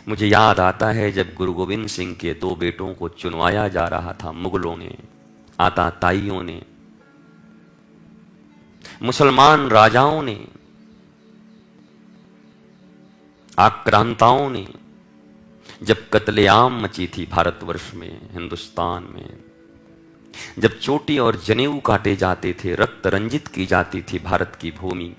मुझे याद आता है जब गुरु गोविंद सिंह के 2 बेटों को चुनवाया जा रहा था, मुगलों ने, आताताइयों ने, मुसलमान राजाओं ने, आक्रांताओं ने, जब कत्लेआम मची थी भारतवर्ष में, हिंदुस्तान में, जब चोटी और जनेऊ काटे जाते थे, रक्त रंजित की जाती थी भारत की भूमि,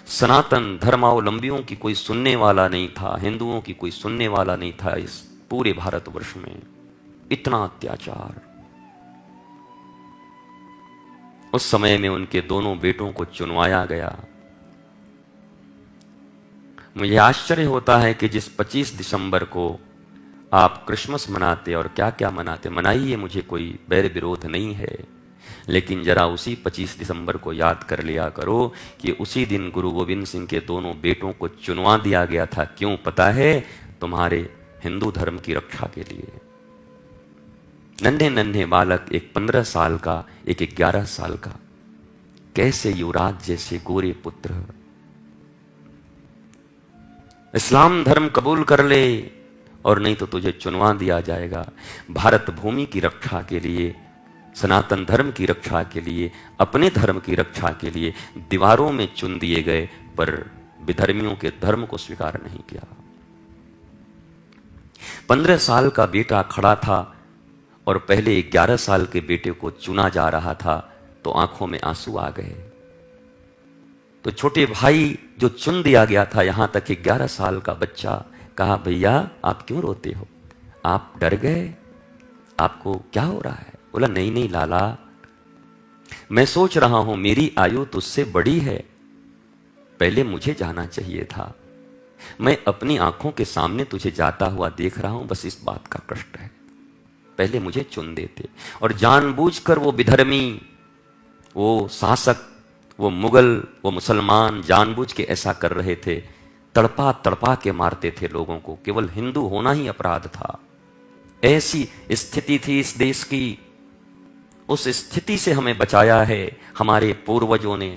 सनातन धर्मावलंबियों की कोई सुनने वाला नहीं था, हिंदुओं की कोई सुनने वाला नहीं था। इस पूरे भारतवर्ष में इतना अत्याचार। उस समय में उनके दोनों बेटों को चुनवाया गया। मुझे आश्चर्य होता है कि जिस 25 दिसंबर को आप क्रिसमस मनाते और क्या क्या मनाते, मनाइए, मुझे कोई बैर विरोध नहीं है, लेकिन जरा उसी 25 दिसंबर को याद कर लिया करो कि उसी दिन गुरु गोविंद सिंह के दोनों बेटों को चुनवा दिया गया था। क्यों पता है? तुम्हारे हिंदू धर्म की रक्षा के लिए। नन्हे नन्हे बालक, एक 15 साल का, एक 11 साल का, कैसे युवराज जैसे गोरे पुत्र इस्लाम धर्म कबूल कर ले और नहीं तो तुझे चुनवा दिया जाएगा। भारत भूमि की रक्षा के लिए, सनातन धर्म की रक्षा के लिए, अपने धर्म की रक्षा के लिए दीवारों में चुन दिए गए, पर विधर्मियों के धर्म को स्वीकार नहीं किया। 15 साल का बेटा खड़ा था और पहले 11 साल के बेटे को चुना जा रहा था, तो आंखों में आंसू आ गए। तो छोटे भाई जो चुन दिया गया था, यहां तक कि 11 साल का बच्चा, कहा भैया आप क्यों रोते हो? आप डर गए? आपको क्या हो रहा है? बोला नहीं नहीं लाला, मैं सोच रहा हूं मेरी आयु तुझसे बड़ी है, पहले मुझे जाना चाहिए था। मैं अपनी आंखों के सामने तुझे जाता हुआ देख रहा हूं, बस इस बात का कष्ट है। पहले मुझे चुन देते। और जानबूझकर वो विधर्मी, वो शासक, वो मुगल, वो मुसलमान जानबूझ के ऐसा कर रहे थे। तड़पा तड़पा के मारते थे लोगों को, केवल हिंदू होना ही अपराध था। ऐसी स्थिति थी इस देश की। उस स्थिति से हमें बचाया है हमारे पूर्वजों ने।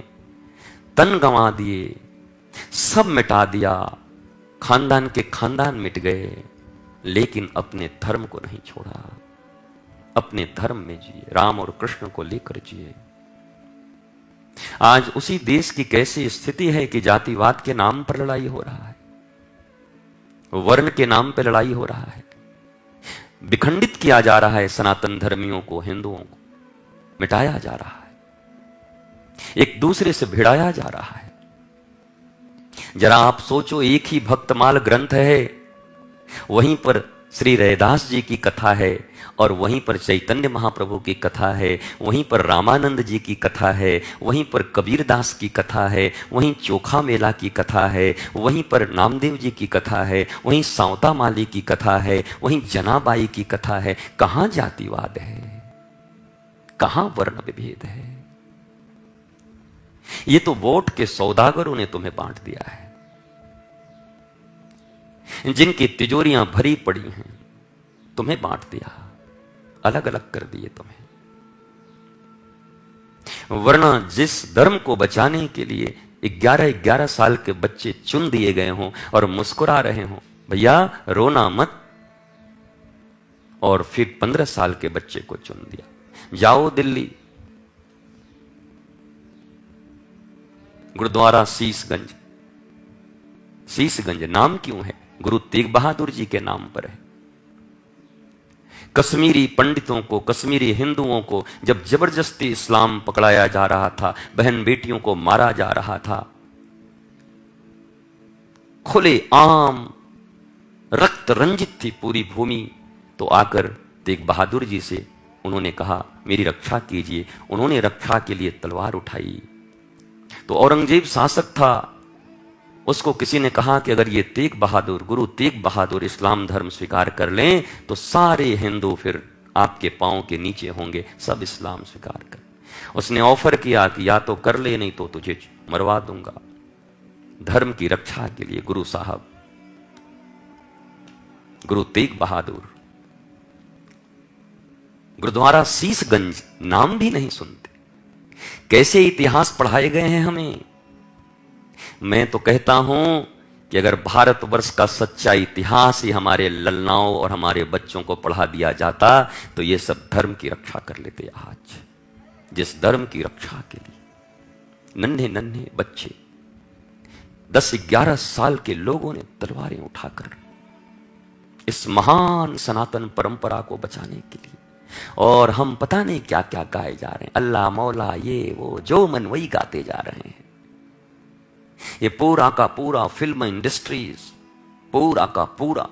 तन गंवा दिए, सब मिटा दिया, खानदान के खानदान मिट गए, लेकिन अपने धर्म को नहीं छोड़ा। अपने धर्म में जिए, राम और कृष्ण को लेकर जिए। आज उसी देश की कैसी स्थिति है कि जातिवाद के नाम पर लड़ाई हो रहा है, वर्ण के नाम पर लड़ाई हो रहा है, विखंडित किया जा रहा है सनातन धर्मियों को, हिंदुओं को मिटाया जा रहा है, एक दूसरे से भिड़ाया जा रहा है। जरा आप सोचो, एक ही भक्तमाल ग्रंथ है, वहीं पर श्री रैदास जी की कथा है, और वहीं पर चैतन्य महाप्रभु की कथा है, वहीं पर रामानंद जी की कथा है, वहीं पर कबीरदास की कथा है, वहीं चोखा मेला की कथा है, वहीं पर नामदेव जी की कथा है, वहीं सावता माली की कथा है, वहीं जनाबाई की कथा है। कहां जातिवाद है? कहां वर्ण विभेद है? ये तो वोट के सौदागरों ने तुम्हें बांट दिया है, जिनकी तिजोरियां भरी पड़ी हैं, तुम्हें बांट दिया, अलग अलग कर दिए तुम्हें। वरना जिस धर्म को बचाने के लिए 11-11 साल के बच्चे चुन दिए गए हों और मुस्कुरा रहे हों, भैया रोना मत, और फिर 15 साल के बच्चे को चुन दिया। जाओ दिल्ली, गुरुद्वारा शीशगंज, शीशगंज नाम क्यों है? गुरु तेग बहादुर जी के नाम पर है। कश्मीरी पंडितों को, कश्मीरी हिंदुओं को जब जबरदस्ती इस्लाम पकड़ाया जा रहा था, बहन बेटियों को मारा जा रहा था, खुले आम रक्त रंजित थी पूरी भूमि, तो आकर तेग बहादुर जी से उन्होंने कहा मेरी रक्षा कीजिए। उन्होंने रक्षा के लिए तलवार उठाई। तो औरंगजेब शासक था, उसको किसी ने कहा कि अगर ये तेग बहादुर, गुरु तेग बहादुर इस्लाम धर्म स्वीकार कर लें तो सारे हिंदू फिर आपके पांव के नीचे होंगे, सब इस्लाम स्वीकार कर। उसने ऑफर किया कि या तो कर ले, नहीं तो तुझे मरवा दूंगा। धर्म की रक्षा के लिए गुरु साहब, गुरु तेग बहादुर, गुरुद्वारा शीशगंज नाम भी नहीं सुनते। कैसे इतिहास पढ़ाए गए हैं हमें। मैं तो कहता हूं कि अगर भारतवर्ष का सच्चा इतिहास ही हमारे ललनाओं और हमारे बच्चों को पढ़ा दिया जाता तो ये सब धर्म की रक्षा कर लेते। आज जिस धर्म की रक्षा के लिए नन्हे नन्हे बच्चे 10-11 साल के लोगों ने तलवारें उठाकर इस महान सनातन परंपरा को बचाने के लिए, और हम पता नहीं क्या क्या गाए जा रहे हैं, अल्लाह मौला ये वो, जो मन वही गाते जा रहे हैं। ये पूरा का पूरा फिल्म इंडस्ट्रीज, पूरा का पूरा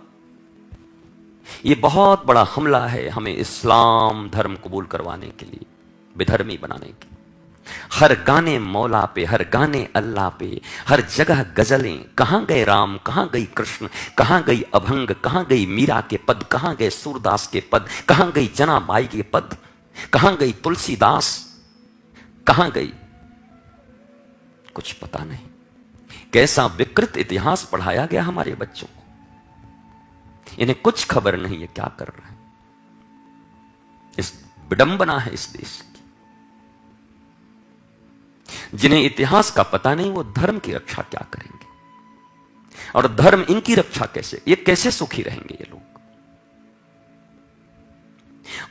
ये बहुत बड़ा हमला है हमें इस्लाम धर्म कबूल करवाने के लिए, बेधर्मी बनाने के। हर गाने मौला पे, हर गाने अल्लाह पे, हर जगह गजलें। कहां गए राम, कहां गई कृष्ण, कहां गई अभंग, कहां गई मीरा के पद, कहां गए सूरदास के पद, कहां गई जनाबाई के पद, कहां गई तुलसीदास, कहां गई, कुछ पता नहीं। कैसा विकृत इतिहास पढ़ाया गया हमारे बच्चों को, इन्हें कुछ खबर नहीं है क्या कर रहे हैं। इस विडंबना है इस देश की। जिन्हें इतिहास का पता नहीं वो धर्म की रक्षा क्या करेंगे, और धर्म इनकी रक्षा कैसे, ये कैसे सुखी रहेंगे ये लोग।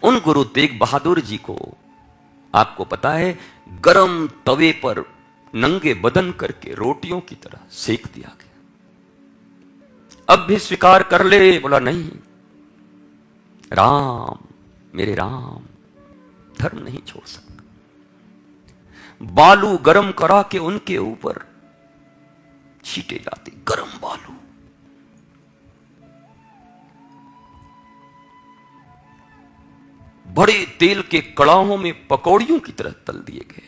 उन गुरु तेग बहादुर जी को आपको पता है गरम तवे पर नंगे बदन करके रोटियों की तरह सेक दिया गया। अब भी स्वीकार कर ले, बोला नहीं, राम मेरे राम धर्म नहीं छोड़ सकता। बालू गरम करा के उनके ऊपर छीटे जाते, गरम बालू। बड़े तेल के कड़ाहों में पकौड़ियों की तरह तल दिए गए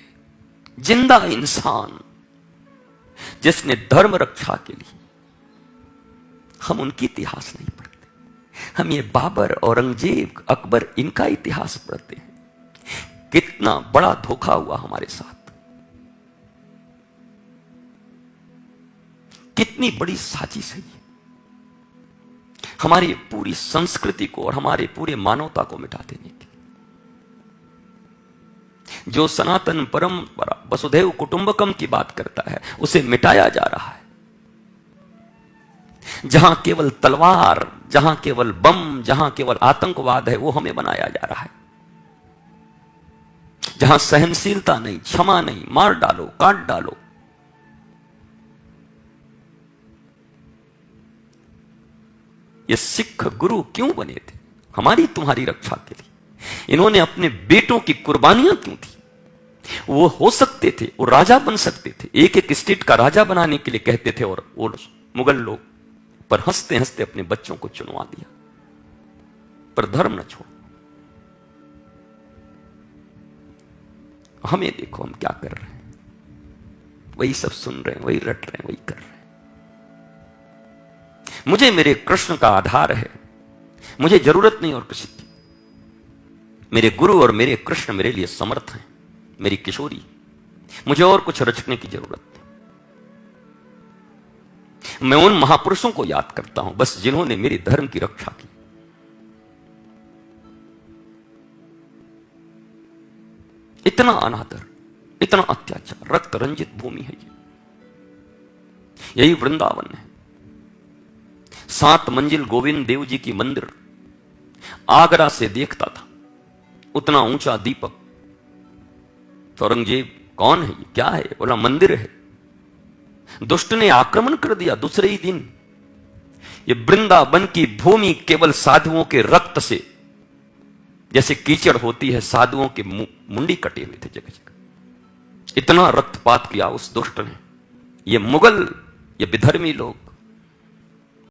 जिंदा इंसान जिसने धर्म रक्षा के लिए। हम उनकी इतिहास नहीं पढ़ते, हम ये बाबर, औरंगजेब, अकबर इनका इतिहास पढ़ते हैं। कितना बड़ा धोखा हुआ हमारे साथ, कितनी बड़ी साजिश है ये, हमारी पूरी संस्कृति को और हमारे पूरे मानवता को मिटा देने की। जो सनातन परंपरा वसुधैव कुटुंबकम की बात करता है उसे मिटाया जा रहा है। जहां केवल तलवार, जहां केवल बम, जहां केवल आतंकवाद है वो हमें बनाया जा रहा है। जहां सहनशीलता नहीं, क्षमा नहीं, मार डालो, काट डालो। ये सिख गुरु क्यों बने थे? हमारी तुम्हारी रक्षा के लिए। इन्होंने अपने बेटों की कुर्बानियां क्यों दी? वो हो सकते थे, वो राजा बन सकते थे, एक एक स्टेट का राजा बनाने के लिए कहते थे, और वो मुगल लोग, पर हंसते हंसते अपने बच्चों को चुनवा दिया। पर धर्म न छोड़। हमें देखो हम क्या कर रहे हैं, वही सब सुन रहे हैं, वही रट रहे हैं, वही कर रहे हैं। मुझे मेरे कृष्ण का आधार है, मुझे जरूरत नहीं और किसी की। मेरे गुरु और मेरे कृष्ण मेरे लिए समर्थ हैं, मेरी किशोरी, मुझे और कुछ रचने की जरूरत नहीं। मैं उन महापुरुषों को याद करता हूं बस जिन्होंने मेरे धर्म की रक्षा की। इतना अनादर, इतना अत्याचार, रक्त रंजित भूमि है ये। यही वृंदावन है। 7 मंजिल गोविंद देव जी की मंदिर आगरा से देखता था, उतना ऊंचा दीपक। तो औरंगजेब कौन है ये, क्या है? बोला मंदिर है। दुष्ट ने आक्रमण कर दिया दूसरे ही दिन। ये वृंदावन की भूमि केवल साधुओं के रक्त से, जैसे कीचड़ होती है, साधुओं के मुंडी कटे हुए थे जगह जगह। इतना रक्तपात किया उस दुष्ट ने। ये मुगल, ये विधर्मी लोग